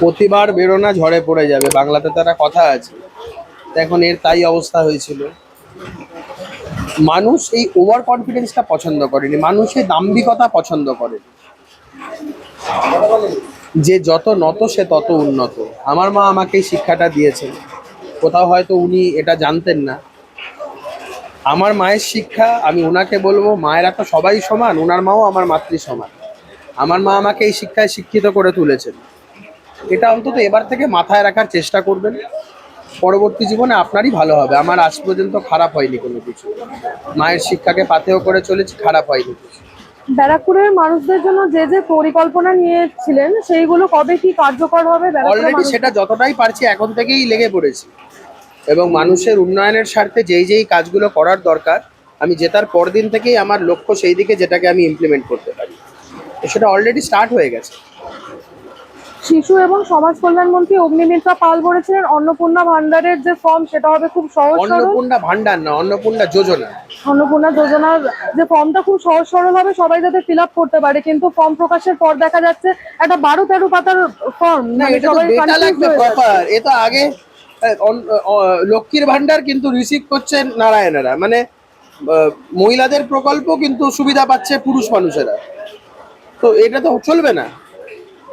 প্রতিবার বেরোনা ঝড়ে পড়ে যাবে, বাংলাতে তারা কথা আছে। এখন এর তাই অবস্থা হয়েছিল। মানুষ এই ওভার কনফিডেন্সটা পছন্দ করেনি, মানুষ এই দাম্ভিকতা পছন্দ করে। যে যত নত সে তত উন্নত। আমার মা আমাকে এই শিক্ষাটা দিয়েছেন। কোথাও হয়তো উনি এটা জানতেন না। আমার মায়ের শিক্ষা, আমি ওনাকে বলবো, মায়েরা তো সবাই সমান, ওনার মাও আমার মাতৃ সমান। আমার মা আমাকে এই শিক্ষায় শিক্ষিত করে তুলেছেন। এটা অন্তত এবার থেকে মাথায় রাখার চেষ্টা করবেন। পরবর্তী জীবনে আপনারই ভালো হবে। আমার আজ পর্যন্ত খারাপ হয়নি কোনো কিছু। মায়ের শিক্ষাকে পাথেয় করে চলেছি, খারাপ হয়নি কিছু। ব্যারাকপুরের মানুষদের জন্য যে যে পরিকল্পনা নিয়েছিলেন সেইগুলো কবে কি কার্যকর হবে ব্যারাকপুরের অলরেডি সেটা মানুষদের? যতটাই পারছি এখন থেকেই লেগে পড়েছি, এবং মানুষের উন্নয়নের স্বার্থে যেই যেই কাজগুলো করার দরকার, আমি জেতার পরদিন থেকেই আমার লক্ষ্য সেই দিকে, যেটাকে আমি ইমপ্লিমেন্ট করতে পারি। তো সেটা অলরেডি স্টার্ট হয়ে গেছে। শিশু এবং সমাজ কল্যাণ মন্ত্রী অগ্নিমিত্রা পাল বলেছিলেন অন্নপূর্ণা ভান্ডারের যে ফর্ম সেটা হবে খুব সহজ সরল। অন্নপূর্ণা ভান্ডার না, অন্নপূর্ণা যোজনা। অন্নপূর্ণা যোজনার যে ফর্মটা খুব সহজ সরল হবে, সবাই যাতে ফিল আপ করতে পারে, কিন্তু ফর্ম প্রকাশের পর দেখা যাচ্ছে একটা 12-13 পাতার ফর্ম, না, মানে এটা তো সবাই ডেটা কনফিউজ লাগবে হয়ে যাচ্ছে। প্রপার। এ তো আগে লক্ষ্মীর ভান্ডার কিন্তু রিসিভ করছেন নারায়ণেরা, মানে মহিলাদের প্রকল্প কিন্তু সুবিধা পাচ্ছে পুরুষ মানুষেরা। তো এটা তো চলবে না।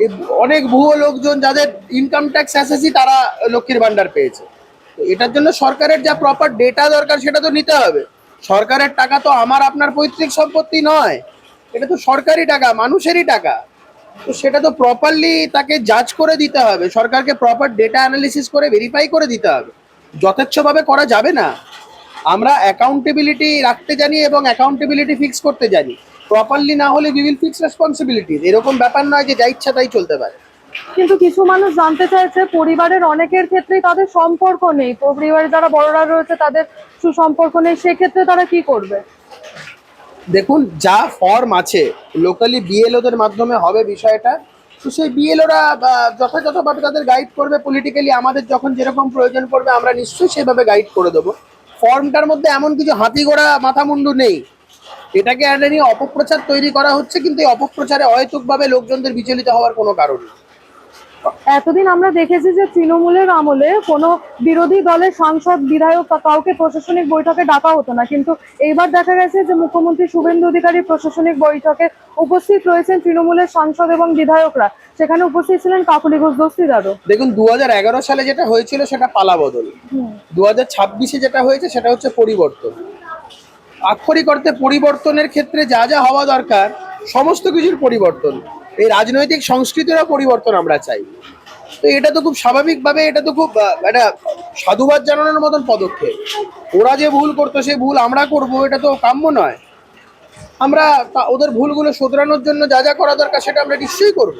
এই অনেক ভুয়ো লোকজন যাদের ইনকাম ট্যাক্স অ্যাসেসি, তারা লক্ষ্মীর ভান্ডার পেয়েছে। তো এটার জন্য সরকারের যা প্রপার ডেটা দরকার সেটা তো নিতে হবে। সরকারের টাকা তো আমার আপনার পৈতৃক সম্পত্তি নয়, এটা তো সরকারি টাকা, মানুষেরই টাকা। তো সেটা তো প্রপারলি তাকে জাজ করে দিতে হবে, সরকারকে প্রপার ডেটা অ্যানালিসিস করে ভেরিফাই করে দিতে হবে। যথেচ্ছভাবে করা যাবে না। আমরা অ্যাকাউন্টেবিলিটি রাখতে জানি এবং অ্যাকাউন্টেবিলিটি ফিক্স করতে জানি। প্রপারলি না হলে উই উইল ফিক্স রেসপন্সিবিলিটিজ। এরকম ব্যাপার নয় যে যা ইচ্ছা তাই চলতে পারে। কিন্তু কিছু মানুষ জানতে চাইছে পরিবারের অনেকের ক্ষেত্রেই তাদের সম্পর্ক নেই, পরিবারে যারা বড়রা রয়েছে তাদের সুসম্পর্ক নেই, সেক্ষেত্রে তারা কি করবে? দেখুন, যা ফর্ম আছে লোকালি বিএলওদের মাধ্যমে হবে বিষয়টা। তো সেই বিএলওরা যথাযথভাবে তাদের গাইড করবে পলিটিক্যালি। আমাদের যখন যেরকম প্রয়োজন পড়বে আমরা নিশ্চয়ই সেভাবে গাইড করে দেবো। ফর্মটার মধ্যে এমন কিছু হাতি ঘোড়া মাথামুন্ডু নেই। এটাকে একটা নিয়ে অপপ্রচার তৈরি করা হচ্ছে, কিন্তু এই অপপ্রচারে অহেতুকভাবে লোকজনদের বিচলিত হওয়ার কোনো কারণ নেই। এতদিন আমরা দেখেছি যে তৃণমূলের আমলে কোনো বিরোধী দলের সাংসদ বিধায়ক বা কাউকে প্রশাসনিক বৈঠকে ডাকা হতো না, কিন্তু এইবার দেখা গেছে যে মুখ্যমন্ত্রী শুভেন্দু অধিকারী প্রশাসনিক বৈঠকে উপস্থিত রয়েছেন তৃণমূলের সাংসদ এবং বিধায়করা, সেখানে উপস্থিত ছিলেন কাকলি ঘোষ দস্তিদারও। দেখুন, 2011 সালে যেটা হয়েছিল সেটা পালা বদল। 2026-এ যেটা হয়েছে সেটা হচ্ছে পরিবর্তন। আক্ষরিক অর্থে পরিবর্তনের ক্ষেত্রে যা যা হওয়া দরকার সমস্ত কিছুর পরিবর্তন। এই রাজনৈতিক সংস্কৃতিরও পরিবর্তন আমরা চাই। তো এটা তো খুব স্বাভাবিকভাবে, এটা তো খুব একটা সাধুবাদ জানানোর মতন পদক্ষেপ। ওরা যে ভুল করতো সেই ভুল আমরা করব, এটা তো কাম্য নয়। আমরা ওদের ভুলগুলো শোধরানোর জন্য যা যা করা দরকার সেটা আমরা নিশ্চয়ই করব।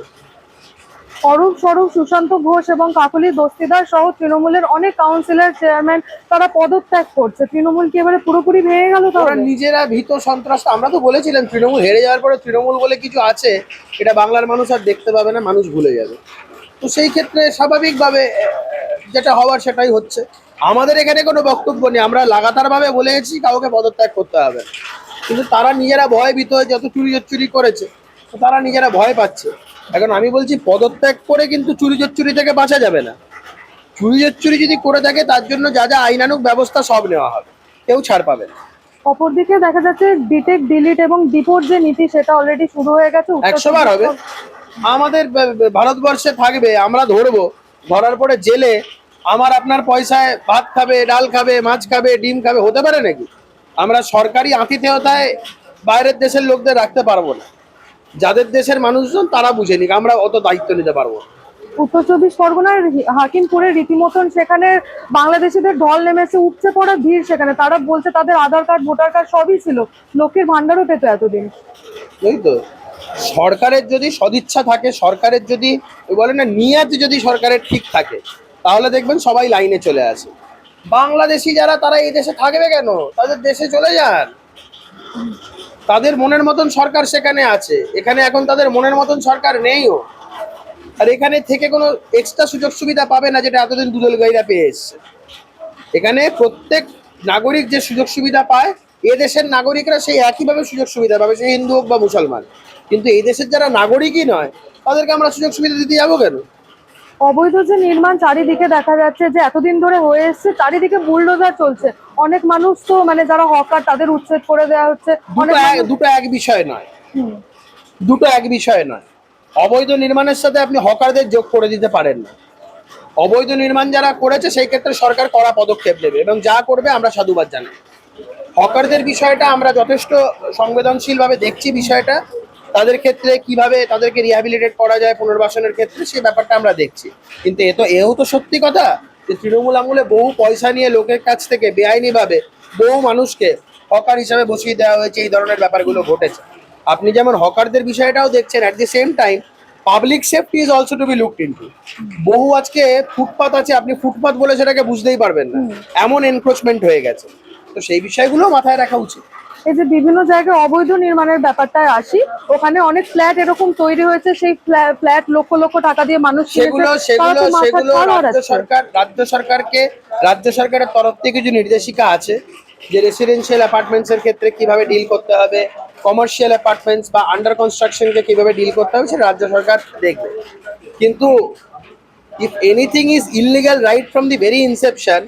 অরূপ স্বরূপ, সুশান্ত ঘোষ এবং কাকলি দস্তিদার সহ তৃণমূলের অনেক কাউন্সিলর, চেয়ারম্যান তারা পদত্যাগ করছে। তৃণমূল কি এবারে পুরোপুরি ভেঙে গেল ওরা তাহলে? নিজেরা ভীত সন্ত্রস্ত। আমরা তো বলেছিলাম তৃণমূল হেরে যাওয়ার পরে তৃণমূল বলে কিছু আছে এটা বাংলার মানুষ আর দেখতে পাবে না, মানুষ ভুলে যাবে। তো সেই ক্ষেত্রে স্বাভাবিকভাবে যেটা হওয়ার সেটাই হচ্ছে। আমাদের এখানে কোনো বক্তব্য নেই, আমরা লাগাতারভাবে বলে গেছি কাউকে পদত্যাগ করতে হবে। কিন্তু তারা নিজেরা ভয় ভীত হয়ে যত চুরি করেছে, তো তারা নিজেরা ভয় পাচ্ছে। এখন আমি বলছি পদত্যাগ করে কিন্তু চুরি থেকে বাঁচা যাবে না। চুরি যদি করে থাকে তার জন্য যা যা আইনানুগ ব্যবস্থা সব নেওয়া হবে, কেউ ছাড় পাবে না। অপরদিকে দেখা যাচ্ছে ডিটেক্ট, ডিলিট এবং ডিপোর্ট যে নীতি সেটা অলরেডি শুরু হয়ে গেছে। 100 বার হবে। আমাদের ভারতবর্ষে থাকবে, আমরা ধরবো, ধরার পরে জেলে আমার আপনার পয়সায় ভাত খাবে, ডাল খাবে, মাছ খাবে, ডিম খাবে, হতে পারে নাকি? আমরা সরকারি আতিথেয়তায় বাইরের দেশের লোকদের রাখতে পারবো না। যাদের দেশের মানুষজন তারা বুঝে নিক, আমরা অত দায়িত্ব নিতে পারবো না। উত্তর চব্বিশ পরগনার হাকিমপুরে রীতিমতন সেখানে বাংলাদেশিদের ঢল নেমেছে, উপচে পড়া ভিড় সেখানে। তারা বলছে তাদের আধার কার্ড, ভোটার কার্ড সবই ছিল, লক্ষ্মীর ভান্ডারও পেত এতদিন। এই তো, সরকারের যদি সদিচ্ছা থাকে, সরকারের যদি বলে না নিয়াত, যদি সরকারের ঠিক থাকে, তাহলে দেখবেন সবাই লাইনে চলে আসে। বাংলাদেশি যারা, তারা এই দেশে থাকবে কেন? তাদের দেশে চলে যান। তাদের মনের মতন সরকার সেখানে আছে, এখানে এখন তাদের মনের মতন সরকার নেইও। আর এখানে থেকে কোনো এক্সট্রা সুযোগ সুবিধা পাবে না যেটা এতদিন দুদল গাইরা পেয়ে এসছে। এখানে প্রত্যেক নাগরিক যে সুযোগ সুবিধা পায়, এ দেশের নাগরিকরা সেই একইভাবে সুযোগ সুবিধা পাবে, সে হিন্দু হোক বা মুসলমান। কিন্তু এই দেশের যারা নাগরিকই নয়, তাদেরকে আমরা সুযোগ সুবিধা দিতে যাবো কেন? অবৈধ যে নির্মাণ চারিদিকে দেখা যাচ্ছে যে এতদিন ধরে হয়ে এসছে, চারিদিকে বুলডোজার চলছে, অনেক মানুষ তো মানে যারা হকার তাদের উচ্ছেদ করে দেওয়া হচ্ছে, অনেক মানুষ। দুটো এক বিষয় নয়, হুম। দুটো এক বিষয় নয়। অবৈধ নির্মাণের সাথে আপনি হকারদের যোগ করে দিতে পারেন না। অবৈধ নির্মাণ যারা করেছে সেই ক্ষেত্রে সরকার কড়া পদক্ষেপ নেবে এবং যা করবে আমরা সাধুবাদ জানাই। হকারদের বিষয়টা আমরা যথেষ্ট সংবেদনশীলভাবে দেখছি বিষয়টা, তাদের ক্ষেত্রে কিভাবে তাদেরকে রিহ্যাবিলিটেট করা যায় পুনর্বাসনের ক্ষেত্রে সেই ব্যাপারটা আমরা দেখছি। কিন্তু এও তো সত্যি কথা যে তৃণমূল আমলে বহু পয়সা নিয়ে লোকের কাছ থেকে বেআইনিভাবে বহু মানুষকে হকার হিসাবে বসিয়ে দেওয়া হয়েছে, এই ধরনের ব্যাপারগুলো ঘটেছে। আপনি যেমন হকারদের বিষয়টাও দেখছেন, at the same time public safety is also to be looked into. বহু আজকে ফুটপাত আছে, আপনি ফুটপাত বলে সেটাকে বুঝতেই পারবেন না, এমন এনক্রোচমেন্ট হয়ে গেছে। তো সেই বিষয়গুলো মাথায় রাখা উচিত। এই যে বিভিন্ন জায়গায় অবৈধ নির্মাণের ব্যাপারটায় আসি, ওখানে অনেক ফ্ল্যাট এরকম তৈরি হয়েছে, সেই ফ্ল্যাট লক্ষ লক্ষ টাকা দিয়ে মানুষ সেগুলো কিনেছে, তারা সেগুলো তো মাথার সেগুলো ছাল রাজ্য হারাচ্ছে। সরকার রাজ্য সরকারের তরফ থেকে কিছু নির্দেশিকা আছে যে রেসিডেন্সিয়াল অ্যাপার্টমেন্টসের ক্ষেত্রে কিভাবে ডিল করতে হবে, কমার্শিয়াল অ্যাপার্টমেন্টস বা আন্ডার কনস্ট্রাকশনকে কিভাবে ডিল করতে হবে সেটা রাজ্য সরকার দেখবে। কিন্তু if anything is illegal right from the very Inception,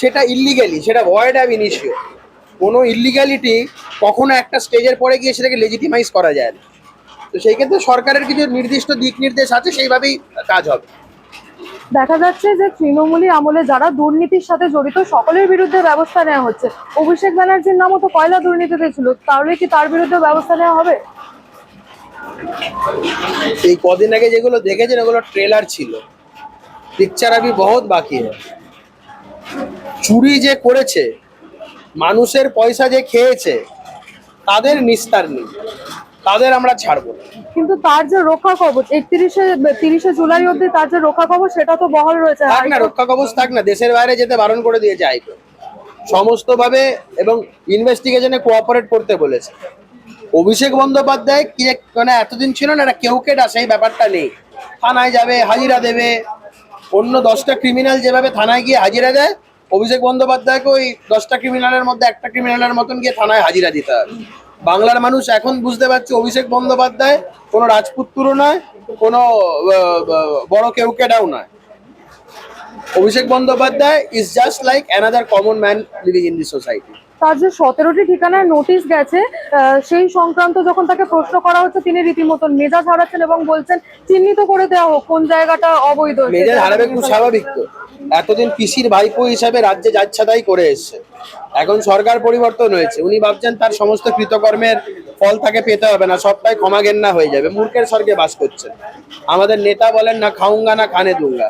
সেটা ইললিগালি, সেটা ভয়েড অ্যাব ইনিশিও। কোনো ইললিগালিটি কখনো একটা স্টেজের পরে গিয়ে সেটাকে লেজিটিমাইজ করা যায় না। তো সেই ক্ষেত্রে সরকারের কিছু নির্দিষ্ট দিক নির্দেশ আছে, সেইভাবেই কাজ হবে। দেখা যাচ্ছে যে তৃণমূলী আমলে যারা দুর্নীতির সাথে জড়িত সকলের বিরুদ্ধে ব্যবস্থা নেওয়া হচ্ছে। অভিষেক ব্যানার্জির নামও তো কয়লা দুর্নীতিতে ছিল, তাহলে কি তার বিরুদ্ধে ব্যবস্থা নেওয়া হবে? এই কদিন আগে যেগুলো দেখেছেন ওগুলো ট্রেলার ছিল, পিকচার আবি বহুত বাকি है। চুরি যে করেছে, মানুষের পয়সা যে খেয়েছে, তাদের নিস্তার নেই, তাদের আমরা ছাড়বো না। কিন্তু তার যে রক্ষা কবচ 30শে জুলাই অবধি তার যে রক্ষা কবচ সেটা তো বহাল রয়েছে। থাক না, রক্ষা কবচ থাক না, দেশের বাইরে যেতে বারণ করে দিয়েছে হাইকোর্ট সমস্তভাবে এবং ইনভেস্টিগেশনে কোঅপারেট করতে বলেছে। অভিষেক বন্দ্যোপাধ্যায় কি মানে এতদিন ছিল না একটা কেউকেটা, সেই ব্যাপারটা নেই। থানায় যাবে, হাজিরা দেবে, অন্য 10টা ক্রিমিনাল যেভাবে থানায় গিয়ে হাজিরা দেয়, অভিষেক বন্দ্যোপাধ্যায়কে ওই 10টা ক্রিমিনালের মধ্যে একটা ক্রিমিনালের মতন গিয়ে থানায় হাজিরা দিতে হবে। বাংলার মানুষ এখন বুঝতে পারছে অভিষেক বন্দ্যোপাধ্যায় কোনো রাজপুত্রও নয়, কোনো বড় কেউকেটাও নয়। Abhishek Bandyopadhyay is just like another common man living in the society. তার যে 17টি ঠিকানায় নোটিশ গেছে, সেই সংক্রান্ত যখন তাকে প্রশ্ন করা হচ্ছে তিনি রীতিমতন মেজাজ হারাচ্ছেন এবং বলছেন চিহ্নিত করে দেওয়া হোক কোন জায়গাটা অবৈধ। মেজাজ হারাবে খুব স্বাভাবিক তো, এতদিন পিসির ভাইপো হিসাবে রাজ্যে যাচ্ছাদাই করে এসছে, এখন সরকার পরিবর্তন হয়েছে, উনি ভাবছেন তার সমস্ত কৃতকর্মের ফল তাকে পেতে হবে না, সবটাই ক্ষমাঘেন্না হয়ে যাবে, মূর্খের স্বর্গে বাস করছে। আমাদের নেতা বলেন না খাউঙ্গা না খানে দুঙ্গা,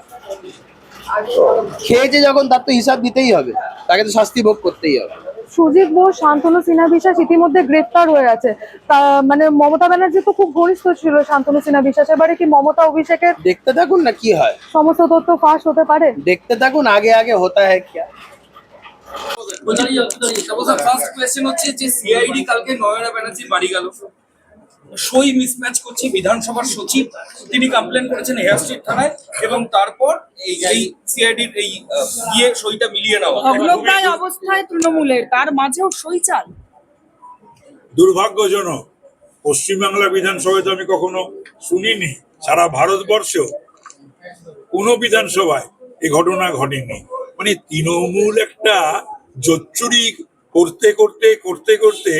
খেয়েছে যখন তার তো হিসাব দিতেই হবে, তাকে তো শাস্তি ভোগ করতেই হবে। সুজিত বোস, শান্তনু সিনহা বিশ্বাস ইতিমধ্যে গ্রেফতার হয়ে আছে। তা মানে মমতা ব্যানার্জি তো খুব ঘনিষ্ঠ ছিল শান্তনু সিনহা বিশ্বাস, এবারে কি মমতা অভিষেকের দেখতে থাকুন না কি হয়, সমস্ত তথ্য ফাঁস হতে পারে? দেখতে থাকুন, আগে আগে হতা হ্যায় क्या। ফার্স্ট কোয়েশ্চেন হচ্ছে যে সিআইডি কালকে নয়না ব্যানার্জির বাড়ি গেল, সই মিসম্যাচ করছে, বিধানসভার সচিব তিনি কমপ্লেন করেছেন হেয়ার স্ট্রিট থানায়, এবং তারপর এই সিআইডির এই গিয়ে সইটা মিলিয়ে নেওয়া। ভগ্নপ্রায় অবস্থায় তৃণমূলের, তার মাঝেও সইচাল। দুর্ভাগ্যজনক, পশ্চিমবাংলা বিধানসভায় তো আমি কখনো শুনিনি, সারা ভারতবর্ষেও কোনো বিধানসভায় এই ঘটনা ঘটেনি। মানে তৃণমূল একটা জোচ্চুরি করতে করতে করতে করতে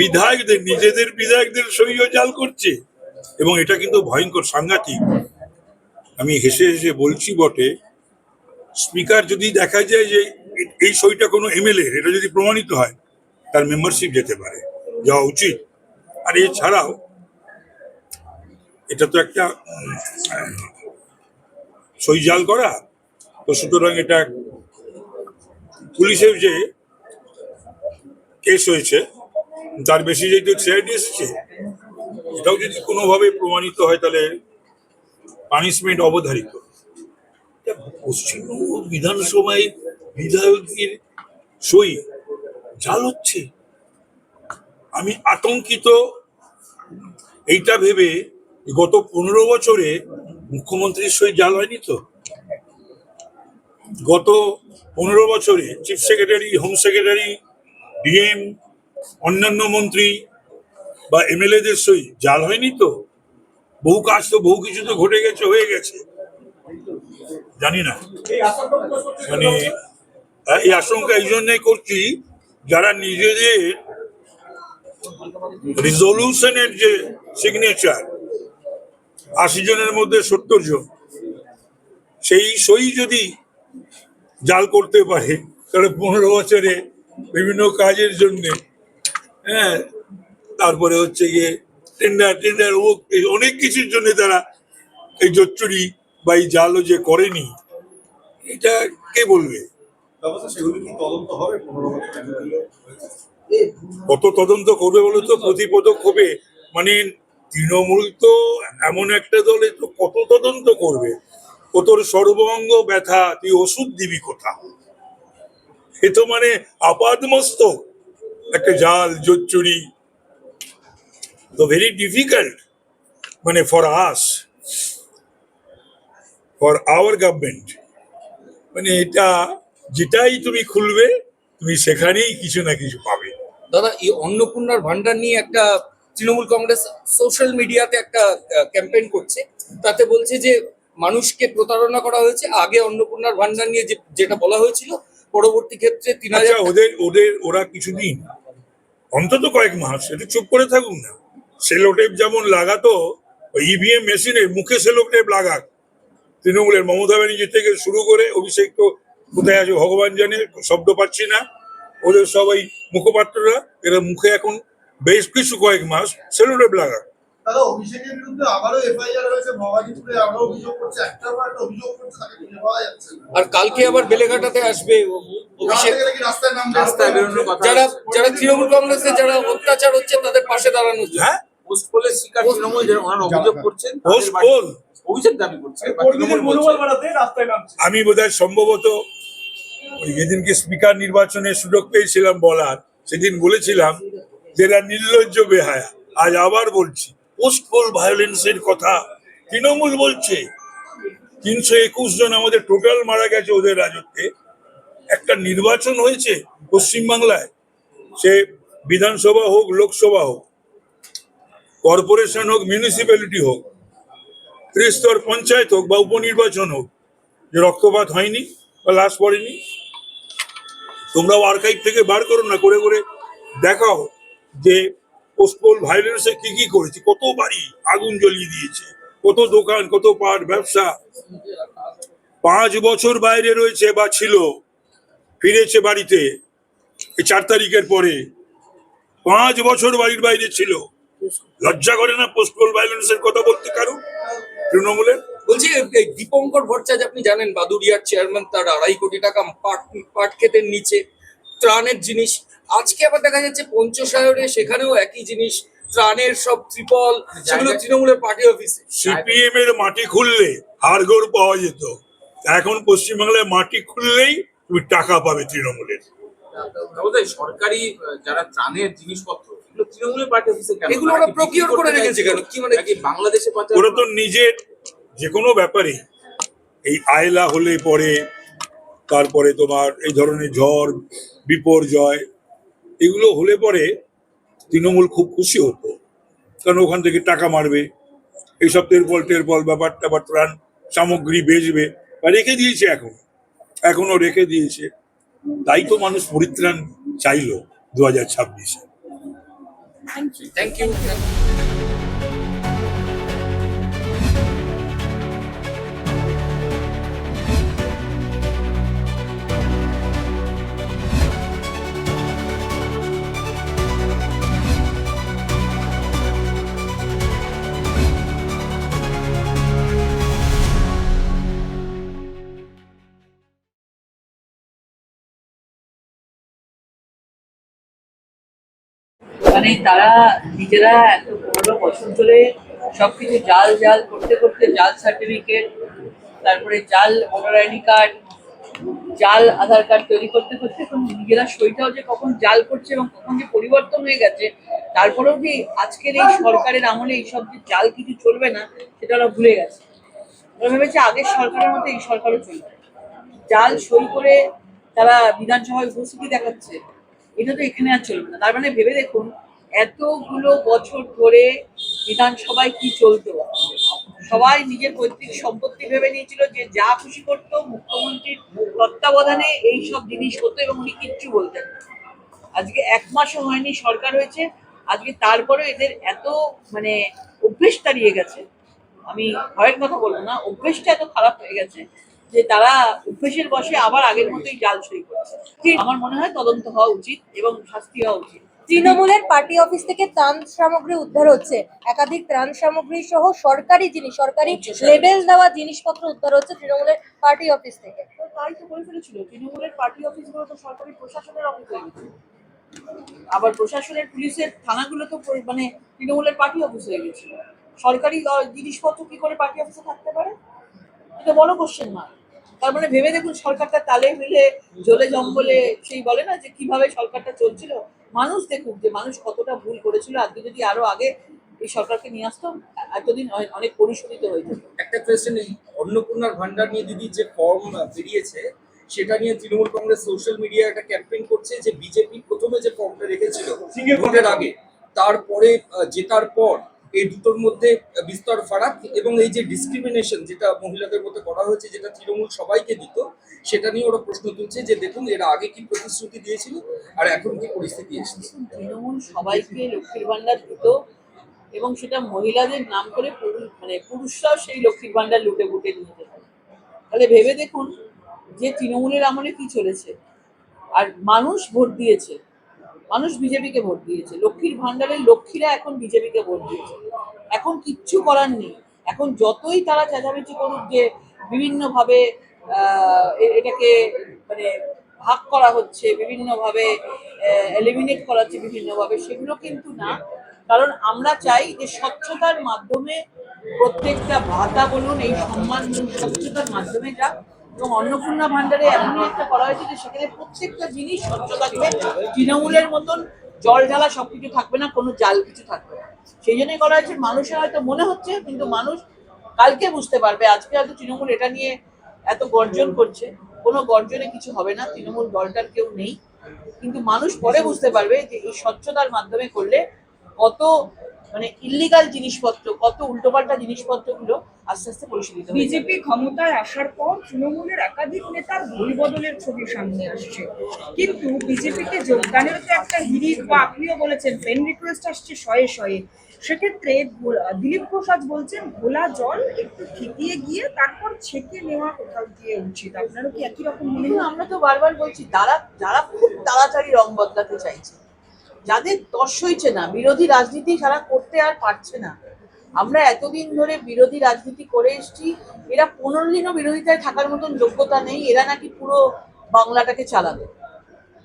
বিধায়কদের, নিজেদের বিধায়কদের সইও জাল করছে, এবং এটা কিন্তু ভয়ঙ্কর, সাংঘাতিক। আমি হেসে হেসে বলছি বটে, স্পিকার যদি দেখা যায় যে এই সইটা কোনো এমএলএ, এটা যদি প্রমাণিত হয় তার মেম্বারশিপ যেতে পারে, যাওয়া উচিত। আর এছাড়াও এটা তো একটা সই জাল করা, তো সুতরাং এটা পুলিশের যে কেস হয়েছে তার বেশি যেহেতু সিআইডি এসেছে, এটাও যদি কোনোভাবে প্রমাণিত হয় তাহলে পানিশমেন্ট অবধারিত। পশ্চিমবঙ্গ বিধানসভায় বিধায়কের সই জাল হচ্ছে, আমি আতঙ্কিত। এইটা ভেবে গত 15 বছরে মুখ্যমন্ত্রীর সই জাল হয়নি তো? গত 15 বছরে chief secretary, home secretary, DM, অন্যান্য মন্ত্রী বা এমএলএদের সই জাল হয়নি তো? বহু কাজ তো, বহু কিছু তো ঘটে গেছে, হয়ে গেছে। জানি না। মানে এই আশঙ্কা এই জন্যই করছি, যারা নিজেদের রিজলিউশনের যে সিগনেচার 80 জনের মধ্যে 70 জন, সেই সই যদি জাল করতে পারে, তাহলে 15 বছরে বিভিন্ন কাজের জন্য, হ্যাঁ, তারপরে হচ্ছে গিয়ে টেন্ডার টেন্ডার অনেক কিছুর জন্য তারা এই জোচ্চুরি বা এই জালও যে করেনি, এটা কে বলবে? কত তদন্ত করবে বলো তো প্রতি পদক্ষেপে? মানে তৃণমূল তো এমন একটা দলে, তো কত তদন্ত করবে? ও তোর সর্বাঙ্গ ব্যথা, তুই ওষুধ দিবি কোথা? এ তো মানে আপাদমস্তক একটা জাল জোচ্চুরি। তো ভেরি ডিফিকাল্ট মানে for us, for our government, মানে এটা যেটাই তুমি খুলবে তুমি সেখানেই কিছু না কিছু পাবে। দাদা, এই অন্নপূর্ণার ভান্ডার নিয়ে একটা তৃণমূল কংগ্রেস সোশ্যাল মিডিয়াতে একটা ক্যাম্পেইন করছে, তাতে বলছে যে মানুষকে প্রতারণা করা হয়েছে। আগে অন্নপূর্ণার ভান্ডার নিয়ে যেটা বলা হয়েছিল, পরবর্তী ক্ষেত্রে 3000 আচ্ছা, ওরা কিছুদিন, অন্তত কয়েক মাস একটু চুপ করে থাকুন না। সেলোটেপ যেমন লাগাতো, ইভিএম মেশিনের মুখে সেলোটেপ লাগাক। তৃণমূলের মমতা ব্যানার্জি থেকে শুরু করে অভিষেক তো কোথায় আছে ভগবান জানে, শব্দ পাচ্ছি না। ওদের সবাই মুখপাত্ররা, এরা মুখে এখন বেশ কিছু কয়েক মাস সেলোটেপ লাগাক। দাদা, অভিষেকের বিরুদ্ধে আবারও এফআইআর হয়েছে, ভবানীপুরে আবারও অভিযোগ করছে, একটার পর একটা অভিযোগ করছে, তাকে খুঁজে পাওয়া যাচ্ছে না। আর কালকে আবার বেলেঘাটাতে আসবে অভিষেক। রাস্তায় গেলে কি রাস্তায় বেরোনোর কথা? যারা তৃণমূল কংগ্রেসের যারা অত্যাচার হচ্ছে তাদের পাশে দাঁড়ানোর জন্য। হ্যাঁ, পোস্টপোলের শিকার তৃণমূল, যারা ওনারা অভিযোগ করছেন, পোস্ট পোল অভিযোগ দাবি করছে বা তৃণমূল বলছে। আমি বোধহয় সম্ভবত ওই যেদিনকে স্পিকার নির্বাচনের সুযোগ পেয়েছিলাম বলার, সেদিন বলেছিলাম যে এরা নির্লজ্জ বেহায়া। আজ আবার বলছি, পোস্ট পোল ভায়োলেন্সের কথা তৃণমূল বলছে। 321 জন আমাদের টোটাল মারা গেছে ওদের রাজত্বে। একটা নির্বাচন হয়েছে পশ্চিমবাংলায়, সে বিধানসভা হোক, লোকসভা হোক, কর্পোরেশন হোক, মিউনিসিপ্যালিটি হোক, ত্রিস্তর পঞ্চায়েত হোক বা উপনির্বাচন হোক, যে রক্তপাত হয়নি বা লাশ পড়েনি। তোমরাও আর্কাইভ থেকে বার করো না, করে করে দেখাও যে পোস্টপোল ভায়োলেন্সে কি কি করেছে। কত বাড়ি আগুন জ্বলিয়ে দিয়েছে, কত দোকান, কত পাট ব্যবসা। 5 বছর বাইরে রয়েছে বা ছিল, ফিরেছে বাড়িতে এই 4 তারিখের পরে। 5 বছর বাড়ির বাইরে ছিল। লজ্জা করে না পোস্টপোল ভায়োলেন্সের কথা বলতে কারো তৃণমূলের? বলছি, এই দীপঙ্কর ভট্টাচার্য, আপনি জানেন বাদুড়িয়ার চেয়ারম্যান, তার 2.5 কোটি টাকা পাট ক্ষেতের নিচে ত্রাণের জিনিস। আজকে আবার দেখা যাচ্ছে পঞ্চশায়রে, সেখানেও একই জিনিস, ত্রাণের সব ত্রিপল, সেগুলো তৃণমূলের পার্টি অফিসে। সিপিএম এর মাটি খুললে হাড়গোড় পাওয়া যেত, এখন পশ্চিমবাংলায় মাটি খুললেই তুমি টাকা পাবে তৃণমূলের। আমাদের সরকারি যারা ত্রাণের জিনিসপত্র, এগুলো তৃণমূলের পার্টি অফিসে কেন? এগুলো ওরা প্রকিউর করে রেখেছে কেন? কি মানে নাকি বাংলাদেশে পাচার? ওরা তো নিজের যে কোনো ব্যাপারে, এই আয়লা হলে পরে, তারপরে তোমার এই ধরনের ঝড় বিপর্যয় এগুলো হলে পরে তৃণমূল খুব খুশি হতো, কারণ ওখান থেকে টাকা মারবে, এইসব টেরপল ব্যাপারটা বা ত্রাণ সামগ্রী বেচবে, বা রেখে দিয়েছে, এখনো রেখে দিয়েছে। তাই তো মানুষ পরিত্রাণ চাইলো 2026-এ। Thank you. মানে তারা নিজেরা এত 15 বছর ধরে সবকিছু জাল জাল করতে করতে, জাল সার্টিফিকেট, তারপরে জাল ভোটার আইডি কার্ড, জাল আধার কার্ড তৈরি করতে করতে এখন নিজেরা সইটাও যে কখন জাল করছে এবং কখন যে পরিবর্তন হয়ে গেছে, তারপরেও যে আজকের এই সরকারের আমলে এইসব যে জাল কিছু চলবে না সেটা ওরা ভুলে গেছে। ওরা ভেবেছে আগের সরকারের মতো এই সরকারও চলবে। জাল সই করে তারা বিধানসভায় উপস্থিতি দেখাচ্ছে, এটা তো এখানে আর চলবে না। তার মানে ভেবে দেখুন, এতগুলো বছর ধরে বিধানসভায় কি চলতো, সবাই নিজের পৈতৃক সম্পত্তি ভেবে নিয়েছিল, যে যা খুশি করতো মুখ্যমন্ত্রীর তত্ত্বাবধানে এই সব জিনিস হতো এবং উনি কিচ্ছু বলতেন না। আজকে 1 মাসও হয়নি সরকার হয়েছে, আজকে তারপরে এদের এত মানে অভ্যেস দাঁড়িয়ে গেছে, আমি ভয়ের কথা বলবো না, অভ্যেসটা এত খারাপ হয়ে গেছে যে তারা অভ্যেসের বসে আবার আগের মতোই জাল সই করছে। আমার মনে হয় তদন্ত হওয়া উচিত এবং শাস্তি হওয়া উচিত। তৃণমূলের পার্টি অফিস থেকে ত্রাণ সামগ্রী উদ্ধার হচ্ছে, একাধিক ত্রাণ সামগ্রী সহ সরকারি জিনিস, সরকারি লেবেল দেওয়া জিনিসপত্র উদ্ধার হচ্ছে তৃণমূলের পার্টি অফিস থেকে। তো তাই তো বলে ফেলেছিল, তৃণমূলের পার্টি অফিসগুলো তো সরকারি প্রশাসনের অফিস হয়ে গেছে, আবার প্রশাসনের পুলিশের থানাগুলো তো মানে তৃণমূলের পার্টি অফিস হয়ে গেছিল। সরকারি জিনিসপত্র কি করে পার্টি অফিসে থাকতে পারে, এটা বড় কোশ্চেন মার্ক। তার মানে ভেবে দেখুন, সরকারটা তালে মিলে জ্বলে জঙ্গলে সেই বলে না যে কিভাবে সরকারটা চলছিল। মানুষ দেখুক যে মানুষ কতটা ভুল করেছিল, আজকে যদি আরো আগে এই সরকারকে নিয়ে আসতো এতদিন অনেক পরিশোধিত হয়ে যেত। একটা কোয়েশ্চেন, অন্নপূর্ণার ভান্ডার নিয়ে দিদি যে ফর্ম বেরিয়েছে সেটা নিয়ে তৃণমূল কংগ্রেস সোশ্যাল মিডিয়া একটা ক্যাম্পেইন করছে যে বিজেপি প্রথমে যে ফর্মটা রেখেছিল ভোটের আগে, তারপরে জেতার পর এই দুটোর মধ্যে বিস্তর ফারাক, এবং এই যে ডিসক্রিমিনেশন যেটা মহিলাদের মধ্যে করা হয়েছে, যেটা তৃণমূল সবাইকে দিত, সেটা নিয়ে ওরা প্রশ্ন তুলছে যে দেখুন এরা আগে কি প্রতিশ্রুতি দিয়েছিল আর এখন কি পরিস্থিতি এসেছে। তৃণমূল সবাইকে লক্ষ্মীর ভান্ডার দিত এবং সেটা মহিলাদের নাম করে মানে পুরুষরাও সেই লক্ষ্মীর ভান্ডার লুটে বুটে নিয়ে যেত। তাহলে ভেবে দেখুন যে তৃণমূলের আমলে কি চলেছে। আর মানুষ ভোট দিয়েছে, মানুষ বিজেপিকে ভোট দিয়েছে, লক্ষ্মীর ভান্ডারের লক্ষ্মীরা এখন বিজেপিকে ভোট দিয়েছে। এখন কিচ্ছু করার নেই, এখন যতই তারা চেঁচামেচি করুক যে বিভিন্নভাবে এটাকে মানে ভাগ করা হচ্ছে, বিভিন্নভাবে এলিমিনেট করা হচ্ছে বিভিন্নভাবে, সেগুলো কিন্তু না। কারণ আমরা চাই যে স্বচ্ছতার মাধ্যমে প্রত্যেকটা ভাতা বলুন, এই সম্মান স্বচ্ছতার মাধ্যমে যাক। এবং অন্নপূর্ণা ভান্ডারে এমনই একটা করা হয়েছে যে সেখানে প্রত্যেকটা জিনিস স্বচ্ছ থাকবে, তৃণমূলের মতন জল ঢালা সবকিছু থাকবে না, কোনো জাল কিছু থাকবে না। সেই জন্যই করা হয়েছে। মানুষের হয়তো মনে হচ্ছে, কিন্তু মানুষ কালকে বুঝতে পারবে। আজকে হয়তো তৃণমূল এটা নিয়ে এত গর্জন করছে, কোনো গর্জনে কিছু হবে না, তৃণমূল দলটার কেউ নেই, কিন্তু মানুষ পরে বুঝতে পারবে যে এই স্বচ্ছতার মাধ্যমে করলে কত মানে ইল্লিগাল জিনিসপত্র, কত উল্টোপাল্টা জিনিসপত্রগুলো আস্তে আস্তে পরিশোধিত হবে। বিজেপি ক্ষমতায় আসার পর তৃণমূলের একাধিক নেতার ভুল বদলের ছবি সামনে আসছে, কিন্তু বিজেপিতে যোগদানের তো একটা হিড়িক বা আপনিও বলেছেন ফ্রেন্ড রিকোয়েস্ট আসছে শয়ে শয়ে। সেক্ষেত্রে দিলীপ ঘোষ আজ বলছেন ঘোলা জল একটু ঠেকিয়ে গিয়ে তারপর ছেঁকে নেওয়া কোথাও গিয়ে উচিত। আপনারও কি একই রকম মনে হয়? আমরা তো বারবার বলছি, যারা খুব তাড়াতাড়ি রং বদলাতে চাইছে, যাদের তর্স হইছে না, বিরোধী রাজনীতি যারা করতে আর পারছে না। আমরা এতদিন ধরে বিরোধী রাজনীতি করে এসেছি, এরা 15 দিনও বিরোধিতায় থাকার মতন যোগ্যতা নেই, এরা নাকি পুরো বাংলাটাকে চালাবে।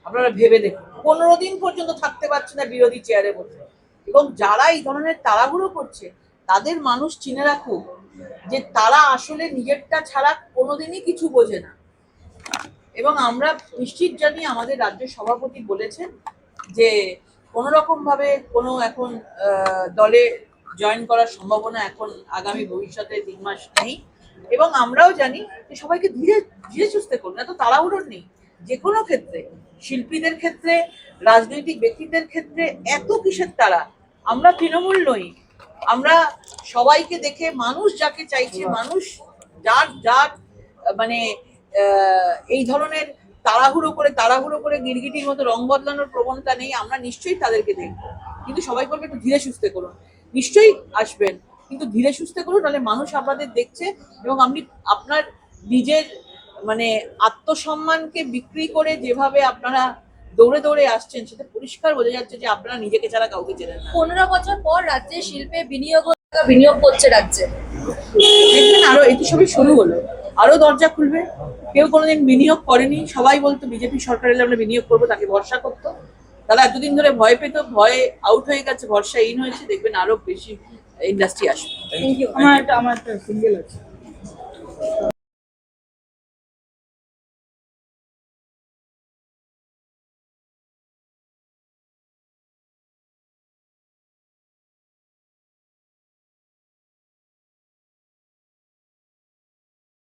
আপনারা ভেবে দেখুন, 15 দিন পর্যন্ত থাকতে পারছে না বিরোধী চেয়ারে বসে। এবং যারা এই ধরনের তাড়াহুড়ো করছে তাদের মানুষ চিনে রাখুক যে তারা আসলে নিজেরটা ছাড়া কোনোদিনই কিছু বোঝে না। এবং আমরা নিশ্চিত জানি, আমাদের রাজ্য সভাপতি বলেছেন যে কোনো রকম ভাবে কোনো এখন দলে জয়েন করার সম্ভাবনা এখন আগামী ভবিষ্যতে 3 মাস নেই। এবং আমরাও জানি যে সবাইকে ধীরে ধীরে সুস্থে করুন, এত তাড়াহুড়োর নেই। যে কোনো ক্ষেত্রে, শিল্পীদের ক্ষেত্রে, রাজনৈতিক ব্যক্তিদের ক্ষেত্রে এত কিসের তাড়া? আমরা তৃণমূল নই, আমরা সবাইকে দেখে মানুষ যাকে চাইছে, মানুষ যার মানে এই ধরনের তাড়াহুড়ো করে গিরগিটির মতো রং বদলানোর প্রবণতা নেই। আমরা নিশ্চয়ই তাদেরকে দেখবো, কিন্তু সবাই বলবে একটু ধীরে সুস্থে করুন। নিশ্চয়ই আসবেন, কিন্তু ধীরে সুস্থে করুন, নাহলে মানুষ আপনাদের দেখছে। এবং আপনি আপনার নিজের মানে আত্মসম্মানকে বিক্রি করে যেভাবে আপনারা দৌড়ে দৌড়ে আসছেন, সেটা পরিষ্কার বোঝা যাচ্ছে যে আপনারা নিজেকে ছাড়া কাউকে চেনেন না। 15 বছর পর রাজ্যে শিল্পে বিনিয়োগ করছে রাজ্যে। দেখবেন আরো, এটি সবই শুরু হলো, আরো দরজা খুলবে। কেউ কোনোদিন বিনিয়োগ করেনি, সবাই বলতো বিজেপি সরকার এলে আমরা বিনিয়োগ করবো, তাকে ভরসা করতো। তারা এতদিন ধরে ভয় পেত, ভয় আউট হয়ে গেছে, ভরসা ইন হয়েছে। দেখবেন আরো বেশি ইন্ডাস্ট্রি আসবে। আমার একটা সিঙ্গেল আছে।